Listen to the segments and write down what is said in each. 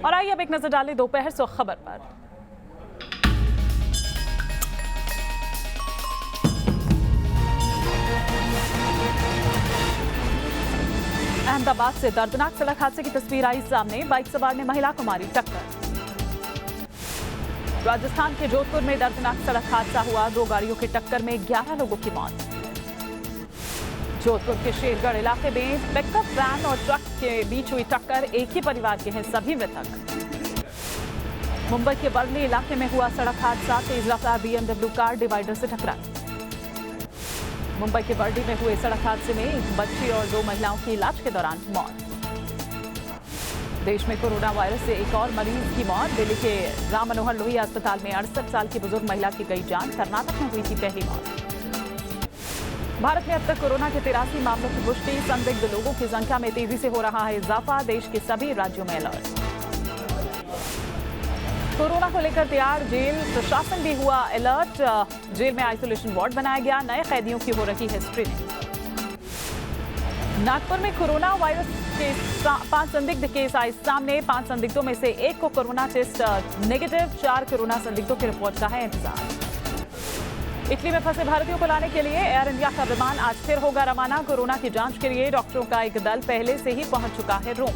और आइए अब एक नजर डालें दोपहर सो खबर पर। अहमदाबाद से दर्दनाक सड़क हादसे की तस्वीर आई सामने। बाइक सवार ने महिला को मारी टक्कर। राजस्थान के जोधपुर में दर्दनाक सड़क हादसा हुआ। 2 गाड़ियों की टक्कर में 11 लोगों की मौत। जोधपुर के शेरगढ़ इलाके में पिकअप वैन और ट्रक के बीच हुई टक्कर। एक ही परिवार के हैं सभी मृतक। मुंबई के वर्ली इलाके में हुआ सड़क हादसा। तेज रफ्तार BMW कार डिवाइडर से टकराई। मुंबई के वर्ली में हुए सड़क हादसे में एक बच्ची और 2 महिलाओं की इलाज के दौरान मौत। देश में कोरोना वायरस से एक और मरीज की मौत। दिल्ली के राम मनोहर लोहिया अस्पताल में 68 साल की बुजुर्ग महिला की गई जान। कर्नाटक में हुई थी पहली मौत। भारत में अब तक कोरोना के 83 मामलों की पुष्टि। संदिग्ध लोगों की संख्या में तेजी से हो रहा है इजाफा। देश के सभी राज्यों में अलर्ट। कोरोना को लेकर तैयार जेल प्रशासन भी हुआ अलर्ट। जेल में आइसोलेशन वार्ड बनाया गया। नए कैदियों की हो रही है स्क्रीनिंग। नागपुर में कोरोना वायरस के 5 संदिग्ध केस आए सामने। 5 संदिग्धों में से एक को कोरोना टेस्ट नेगेटिव। 4 कोरोना संदिग्धों की रिपोर्ट का है इंतजार। इटली में फंसे भारतीयों को लाने के लिए एयर इंडिया का विमान आज फिर होगा रवाना। कोरोना की जांच के लिए डॉक्टरों का एक दल पहले से ही पहुंच चुका है रोम।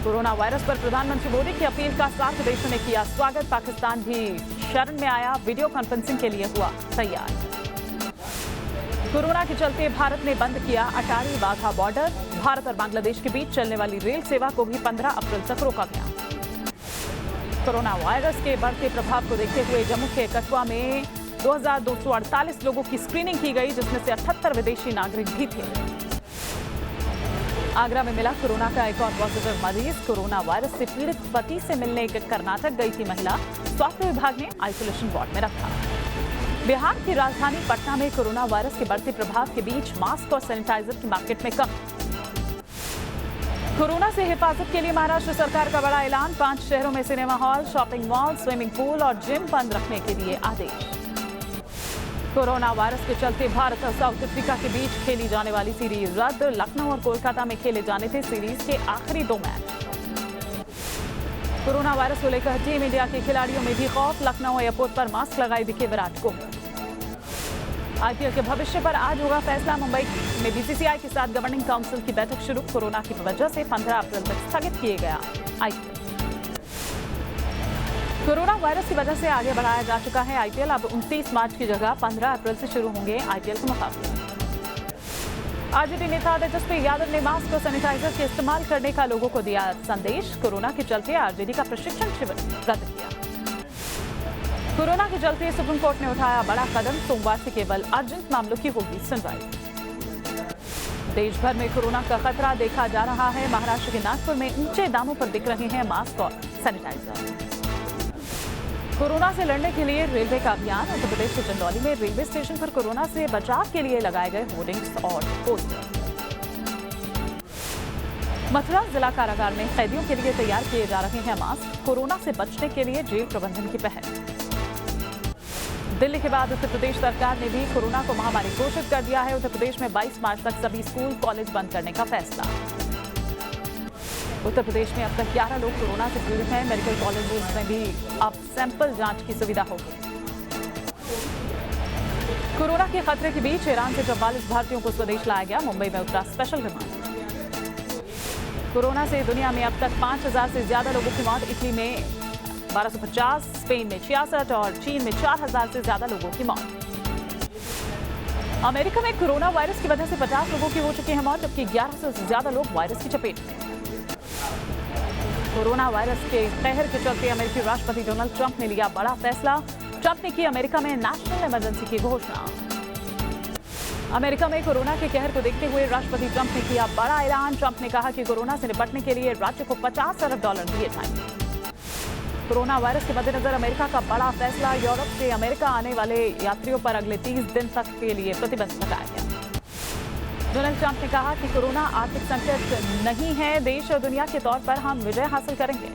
कोरोना वायरस पर प्रधानमंत्री मोदी की अपील का सार्क देशों ने किया स्वागत। पाकिस्तान भी शरण में आया। वीडियो कॉन्फ्रेंसिंग के लिए हुआ तैयार। कोरोना के चलते भारत ने बंद किया अटारी वाघा बॉर्डर। भारत और बांग्लादेश के बीच चलने वाली रेल सेवा को भी 15 अप्रैल तक रोका गया। कोरोना वायरस के बढ़ते प्रभाव को देखते हुए जम्मू के कठुआ में 2248 लोगों की स्क्रीनिंग की गई, जिसमें से 78 विदेशी नागरिक भी थे। आगरा में मिला कोरोना का एक और पॉजिटिव मरीज। कोरोना वायरस से पीड़ित पति से मिलने कर्नाटक गई थी महिला। स्वास्थ्य विभाग ने आइसोलेशन वार्ड में रखा। बिहार की राजधानी पटना में कोरोना वायरस के बढ़ते प्रभाव के बीच मास्क और सैनिटाइजर की मार्केट में कम। कोरोना से हिफाजत के लिए महाराष्ट्र सरकार का बड़ा ऐलान। 5 शहरों में cinema hall, shopping mall, swimming pool और जिम बंद रखने के लिए आदेश। कोरोना वायरस के चलते भारत और साउथ अफ्रीका के बीच खेली जाने वाली सीरीज रद्द। लखनऊ और कोलकाता में खेले जाने थे सीरीज के आखिरी 2 मैच। कोरोना वायरस को लेकर टीम इंडिया के खिलाड़ियों में भी खौफ। लखनऊ एयरपोर्ट पर मास्क लगाए दिखे विराट कोहली। आईपीएल के भविष्य पर आज होगा फैसला। मुंबई में बीसीसीआई के साथ गवर्निंग काउंसिल की बैठक शुरू। कोरोना की वजह से 15 अप्रैल तक स्थगित किए गया आईपीएल। कोरोना वायरस की वजह से आगे बढ़ाया जा चुका है आईपीएल। अब 29 मार्च की जगह 15 अप्रैल से शुरू होंगे आईपीएल के मुकाबले। आरजेडी नेता तेजस्वी यादव ने मास्क और सैनिटाइजर के इस्तेमाल करने का लोगों को दिया संदेश। कोरोना के चलते आरजेडी का प्रशिक्षण शिविर रद्द किया। कोरोना के चलते सुप्रीम कोर्ट ने उठाया बड़ा कदम। सोमवार से केवल अर्जेंट मामलों की होगी सुनवाई। देश भर में कोरोना का खतरा देखा जा रहा है। महाराष्ट्र के नागपुर में ऊंचे दामों पर बिक रहे हैं मास्क और सैनिटाइजर। कोरोना से लड़ने के लिए रेलवे का अभियान। उत्तर प्रदेश के चंदौली में रेलवे स्टेशन पर कोरोना से बचाव के लिए लगाए गए होर्डिंग्स और पोस्टर। मथुरा जिला कारागार में कैदियों के लिए तैयार किए जा रहे हैं मास्क। कोरोना से बचने के लिए जेल प्रबंधन की पहल। दिल्ली के बाद उत्तर प्रदेश सरकार ने भी कोरोना को महामारी घोषित कर दिया है। उत्तर प्रदेश में 22 मार्च तक सभी स्कूल कॉलेज बंद करने का फैसला। उत्तर प्रदेश में अब तक 11 लोग कोरोना से पीड़ित हैं। मेडिकल कॉलेजेस में भी अब सैंपल जांच की सुविधा होगी। कोरोना के खतरे के बीच ईरान से 44 भारतीयों को स्वदेश लाया गया। मुंबई में उतरा स्पेशल विमान। कोरोना से दुनिया में अब तक 5000 से ज्यादा लोगों की मौत। इटली में 1250, स्पेन में 66 और चीन में 4000 से ज्यादा लोगों की मौत। अमेरिका में कोरोना वायरस की वजह से 50 लोगों की हो चुकी है मौत, जबकि 1100 से ज्यादा लोग वायरस की चपेट में। कोरोना वायरस के कहर के चलते अमेरिकी राष्ट्रपति डोनाल्ड ट्रंप ने लिया बड़ा फैसला। ट्रंप ने की अमेरिका में नेशनल इमरजेंसी की घोषणा। अमेरिका में कोरोना के कहर को देखते हुए राष्ट्रपति ट्रंप ने किया बड़ा ऐलान। ट्रंप ने कहा कि कोरोना से निपटने के लिए राज्य को $50 अरब दिए जाएंगे। कोरोना वायरस के मद्देनजर अमेरिका का बड़ा फैसला। यूरोप से अमेरिका आने वाले यात्रियों पर अगले 30 दिन तक के लिए प्रतिबंध लगाया गया। डोनाल्ड ट्रंप ने कहा कि कोरोना आर्थिक संकट नहीं है। देश और दुनिया के तौर पर हम विजय हासिल करेंगे।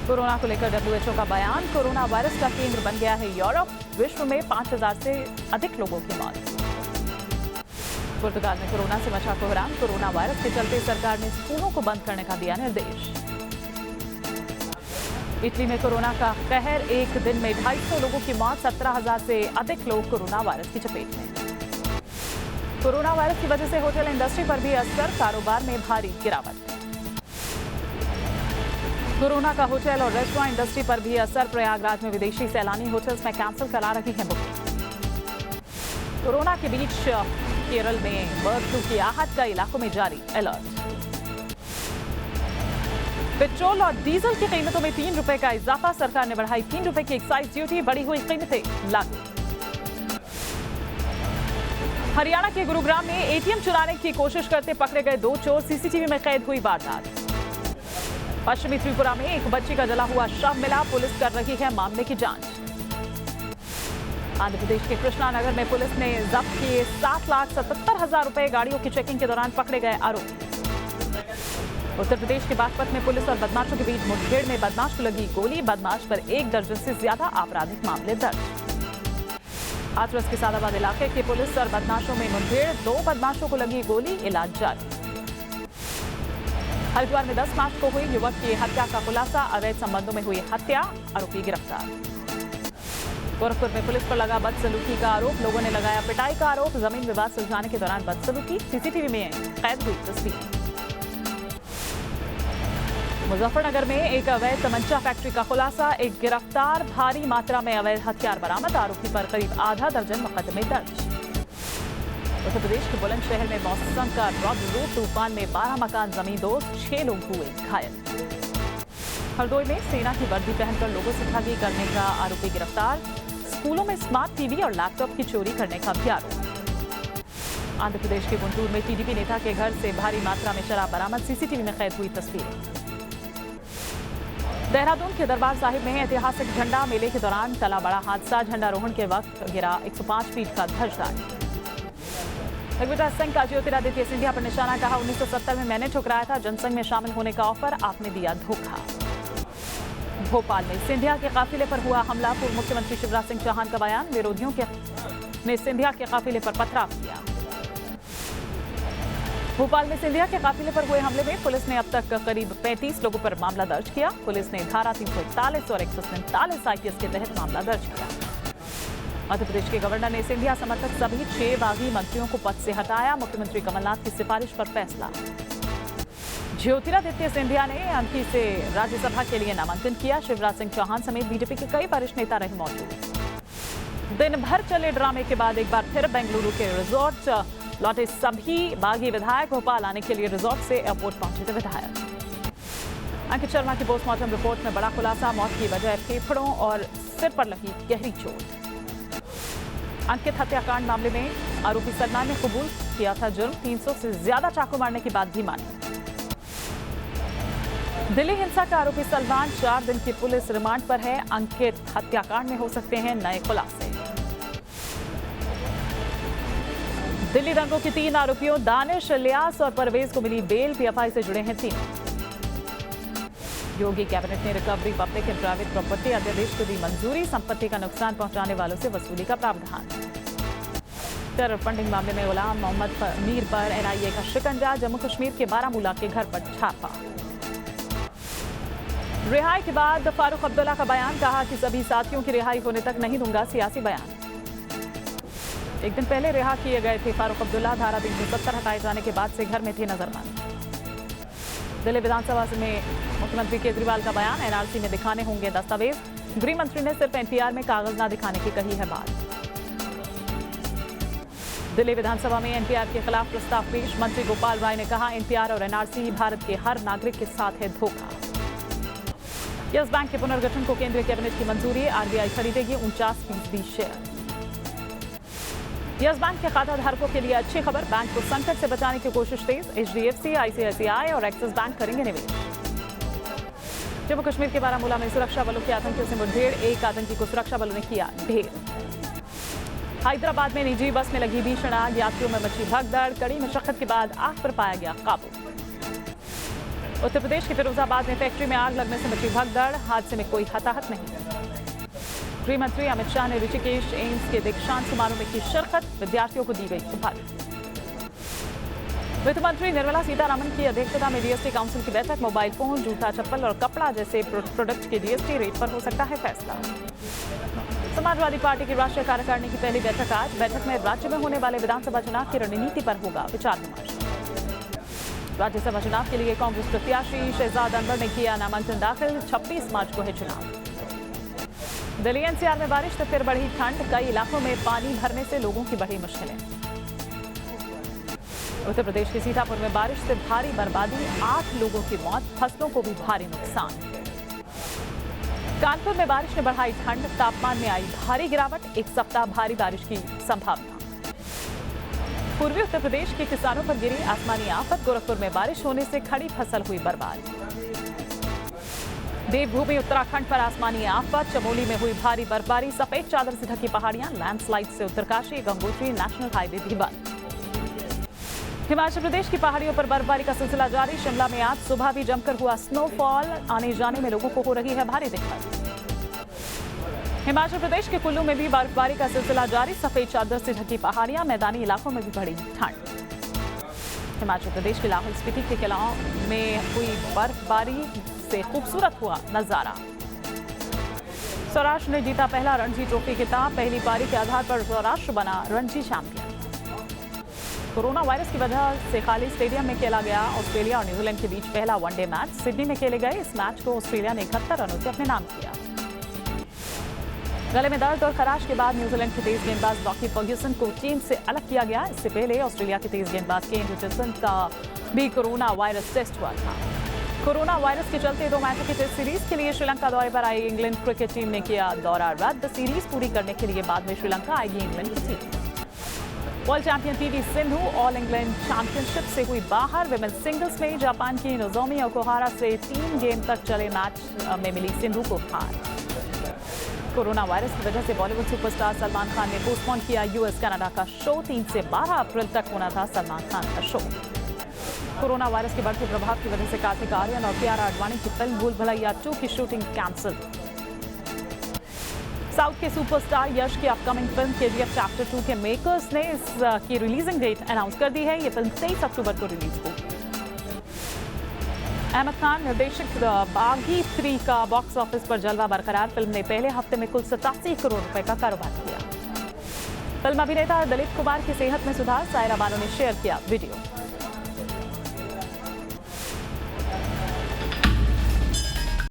कोरोना को लेकर WHO का बयान। कोरोना वायरस का केंद्र बन गया है यूरोप। विश्व में 5000 से अधिक लोगों की मौत। पुर्तगाल में कोरोना से मचा कोहराम। कोरोना वायरस के चलते सरकार ने स्कूलों को बंद करने का दिया निर्देश। इटली में कोरोना का कहर, एक दिन में 250 लोगों की मौत, 17,000 से अधिक लोग कोरोना वायरस की चपेट में। कोरोना वायरस की वजह से होटल इंडस्ट्री पर भी असर, कारोबार में भारी गिरावट। कोरोना का होटल और रेस्टोरेंट इंडस्ट्री पर भी असर, प्रयागराज में विदेशी सैलानी होटल्स में कैंसिल करा रही है बुकिंग। कोरोना के बीच केरल में बर्ड फ्लू की आहट का इलाकों में जारी अलर्ट। पेट्रोल और डीजल की कीमतों में 3 रुपए का इजाफा, सरकार ने बढ़ाई 3 रुपए की एक्साइज ड्यूटी, बढ़ी हुई कीमतें लागू। हरियाणा के गुरुग्राम में एटीएम चुराने की कोशिश करते पकड़े गए 2 चोर, सीसीटीवी में कैद हुई वारदात। पश्चिमी त्रिपुरा में एक बच्ची का जला हुआ शव मिला, पुलिस कर रही है मामले की जांच। आंध्र प्रदेश के कृष्णानगर में पुलिस ने जब्त किए 7,77,000 रुपए, गाड़ियों की चेकिंग के दौरान पकड़े गए आरोपी। उत्तर प्रदेश के बागपत में पुलिस और बदमाशों के बीच मुठभेड़ में बदमाश को लगी गोली, बदमाश पर 1 दर्जन से ज्यादा आपराधिक मामले दर्ज। हाथरस के सादाबाद इलाके के पुलिस और बदमाशों में मुठभेड़, 2 बदमाशों को लगी गोली, इलाज जारी। हरिद्वार में 10 मार्च को हुई युवक की हत्या का खुलासा, अवैध संबंधों में हुई हत्या, आरोपी गिरफ्तार। गोरखपुर में पुलिस पर लगा बदसलूकी का आरोप, लोगों ने लगाया पिटाई का आरोप, जमीन विवाद सुलझाने के दौरान बदसलूकी, सीसीटीवी में कैद हुई तस्वीर। मुजफ्फरनगर में एक अवैध तमंचा फैक्ट्री का खुलासा, एक गिरफ्तार, भारी मात्रा में अवैध हथियार बरामद, आरोपी पर करीब आधा दर्जन मुकदमे दर्ज। उत्तर प्रदेश के बुलंदशहर में मौसम का रौद्र रूप, तूफान में 12 मकान जमींदोज, 6 लोग हुए घायल। हरदोई में सेना की वर्दी पहनकर लोगों से ठगी करने का आरोपी गिरफ्तार, स्कूलों में स्मार्ट टीवी और लैपटॉप की चोरी करने का भी आरोप। आंध्र प्रदेश के गुंटूर में टीडीपी नेता के घर से भारी मात्रा में शराब बरामद, सीसीटीवी में कैद हुई तस्वीरें। देहरादून के दरबार साहिब में ऐतिहासिक झंडा मेले के दौरान टला बड़ा हादसा, झंडारोहण के वक्त गिरा 105 फीट का ध्वजदान। दिग्विजय सिंह का ज्योतिरादित्य सिंधिया पर निशाना, कहा 1970 में मैंने ठुकराया था, जनसंघ में शामिल होने का ऑफर, आपने दिया धोखा। भोपाल में सिंधिया के काफिले पर हुआ हमला, पूर्व मुख्यमंत्री शिवराज सिंह चौहान का बयान, विरोधियों ने सिंधिया के काफिले पर पथराव किया। भोपाल में सिंधिया के काफिले पर हुए हमले में पुलिस ने अब तक करीब 35 लोगों पर मामला दर्ज किया। पुलिस ने धारा 341 और 147 आईपीएस के तहत मामला दर्ज किया। मध्य प्रदेश के गवर्नर ने सिंधिया समर्थक सभी 6 बागी मंत्रियों को पद से हटाया, मुख्यमंत्री कमलनाथ की सिफारिश पर फैसला। ज्योतिरादित्य सिंधिया ने अमकी से राज्यसभा के लिए नामांकन किया, शिवराज सिंह चौहान समेत बीजेपी के कई वरिष्ठ नेता रहे मौजूद। दिन भर चले ड्रामे के बाद एक बार फिर बेंगलुरु के रिजॉर्ट लौटे सभी बागी विधायक, भोपाल आने के लिए रिजॉर्ट से एयरपोर्ट पहुंचे थे विधायक। अंकित शर्मा की पोस्टमार्टम रिपोर्ट में बड़ा खुलासा, मौत की वजह फेफड़ों और सिर पर लगी गहरी चोट। अंकित हत्याकांड मामले में आरोपी सलमान ने कबूल किया था जुर्म, 300 से ज्यादा चाकू मारने की बात भी मानी। दिल्ली हिंसा का आरोपी सलमान 4 दिन की पुलिस रिमांड पर है, अंकित हत्याकांड में हो सकते हैं नए खुलासे। दिल्ली दंगों के 3 आरोपियों दानिश, इलियास और परवेज को मिली बेल, पीएफआई से जुड़े हैं 3। योगी कैबिनेट ने recovery public and private property अध्यादेश को दी मंजूरी, संपत्ति का नुकसान पहुंचाने वालों से वसूली का प्रावधान। टेरर फंडिंग मामले में गुलाम मोहम्मद मीर पर एनआईए का शिकंजा, जम्मू कश्मीर के बारामूला के घर पर छापा। रिहाई के बाद फारूक अब्दुल्ला का बयान, कहा कि सभी साथियों की रिहाई होने तक नहीं दूंगा सियासी बयान। एक दिन पहले रिहा किए गए थे फारूक अब्दुल्ला, धारा 370 हटाए जाने के बाद से घर में थे नजरबंद। दिल्ली विधानसभा में मुख्यमंत्री केजरीवाल का बयान, एनआरसी में दिखाने होंगे दस्तावेज, गृह मंत्री ने सिर्फ एनपीआर में कागज न दिखाने की कही है बात। दिल्ली विधानसभा में एनपीआर के खिलाफ प्रस्ताव पेश, मंत्री गोपाल राय ने कहा एनपीआर और एनआरसी भारत के हर नागरिक के साथ है धोखा। यस बैंक के पुनर्गठन को केंद्रीय कैबिनेट की मंजूरी, आरबीआई खरीदेगी 49% शेयर। यस बैंक के खाता धारकों के लिए अच्छी खबर, बैंक को संकट से बचाने की कोशिश तेज, एचडीएफसी, आईसीआईसीआई और एक्सिस बैंक करेंगे निवेश। जम्मू कश्मीर के बारामूला में सुरक्षा बलों के आतंकियों से मुठभेड़, एक आतंकी को सुरक्षा बलों ने किया ढेर। हैदराबाद में निजी बस में लगी भीषण आग, यात्रियों में मची भगदड़, कड़ी मशक्कत के बाद आग पर पाया गया काबू। उत्तर प्रदेश के फिरोजाबाद में फैक्ट्री में आग लगने से मची भगदड़, हादसे में कोई हताहत नहीं। गृह मंत्री अमित शाह ने ऋषिकेश एम्स के दीक्षांत समारोह में की शिरकत, विद्यार्थियों को दी गई उपहार। वित्त मंत्री निर्मला सीतारमण की अध्यक्षता में जीएसटी काउंसिल की बैठक। मोबाइल फोन, जूता, चप्पल और कपड़ा जैसे प्रोडक्ट के जीएसटी रेट पर हो सकता है फैसला। समाजवादी पार्टी की राष्ट्रीय कार्यकारिणी की पहली बैठक आज। बैठक में राज्य में होने वाले विधानसभा चुनाव की रणनीति पर होगा विचार विमर्श। राज्यसभा चुनाव के लिए कांग्रेस प्रत्याशी शहजाद अनवर ने किया नामांकन दाखिल। 26 मार्च को है चुनाव। दिल्ली एनसीआर में बारिश तो फिर बढ़ी ठंड। कई इलाकों में पानी भरने से लोगों की बढ़ी मुश्किलें। उत्तर प्रदेश के सीतापुर में बारिश से भारी बर्बादी, 8 लोगों की मौत, फसलों को भी भारी नुकसान। कानपुर में बारिश ने बढ़ाई ठंड। तापमान में आई भारी गिरावट। एक सप्ताह भारी बारिश की संभावना। पूर्वी उत्तर प्रदेश के किसानों पर गिरी आसमानी आफत। गोरखपुर में बारिश होने से खड़ी फसल हुई बर्बाद। देवभूमि उत्तराखंड पर आसमानी आफत। चमोली में हुई भारी बर्फबारी। सफेद चादर से ढकी पहाड़ियां। लैंडस्लाइड से उत्तरकाशी गंगोत्री नेशनल हाईवे भी बंद। हिमाचल प्रदेश की पहाड़ियों पर बर्फबारी का सिलसिला जारी। शिमला में आज सुबह भी जमकर हुआ स्नोफॉल। आने जाने में लोगों को हो रही है भारी दिक्कत। हिमाचल प्रदेश के कुल्लू में भी बर्फबारी का सिलसिला जारी। सफेद चादर से ढकी पहाड़ियां। मैदानी इलाकों में भी बढ़ी ठंड। हिमाचल प्रदेश के लाहौल स्पीति के किलाओं में हुई बर्फबारी से खूबसूरत हुआ नजारा। सौराष्ट्र ने जीता पहला रणजी ट्रॉफी खिताब। पहली पारी के आधार पर सौराष्ट्र बना रणजी चैंपियन। कोरोना वायरस की वजह से खाली स्टेडियम में खेला गया ऑस्ट्रेलिया और न्यूजीलैंड के बीच पहला वनडे मैच। सिडनी में खेले गए इस मैच को ऑस्ट्रेलिया ने 71 रनों से अपने नाम किया। गले में दर्द और खराश के बाद न्यूजीलैंड के तेज गेंदबाज लॉकी फर्ग्यूसन को टीम से अलग किया गया। इससे पहले ऑस्ट्रेलिया के तेज गेंदबाज केन रिचर्डसन का भी कोरोना वायरस टेस्ट हुआ था। कोरोना वायरस के चलते 2 मैचों की टेस्ट सीरीज के लिए श्रीलंका दौरे पर आई इंग्लैंड क्रिकेट टीम ने किया दौरा रद्द। सीरीज पूरी करने के लिए बाद में श्रीलंका आएगी इंग्लैंड की team. World champion PV Sindhu all England championship से हुई बाहर। विमेंस सिंगल्स में जापान की नोजोमी ओकुहारा से 3 गेम तक चले मैच में मिली सिंधु को हार। कोरोना वायरस की वजह से बॉलीवुड सुपरस्टार सलमान खान ने पोस्टपोन किया यूएस कनाडा का शो। 3 से 12 अप्रैल तक होना था सलमान खान का शो। कोरोना वायरस के बढ़ते प्रभाव की वजह से कार्तिक आर्यन और कियारा आडवाणी की फिल्म भूल भुलैया 2 की शूटिंग कैंसिल। साउथ के सुपरस्टार यश की अपकमिंग फिल्म केजीएफ चैप्टर 2 के मेकर्स ने इसकी रिलीजिंग डेट अनाउंस कर दी है। ये फिल्म 23 अक्टूबर को रिलीज होगी। अहमद खान निर्देशित बागी 3 का बॉक्स ऑफिस पर जलवा बरकरार। फिल्म ने पहले हफ्ते में कुल 87 करोड़ रुपए का कारोबार किया। फिल्म अभिनेता दिलीप कुमार की सेहत में सुधार। सायरा बानो ने शेयर किया वीडियो।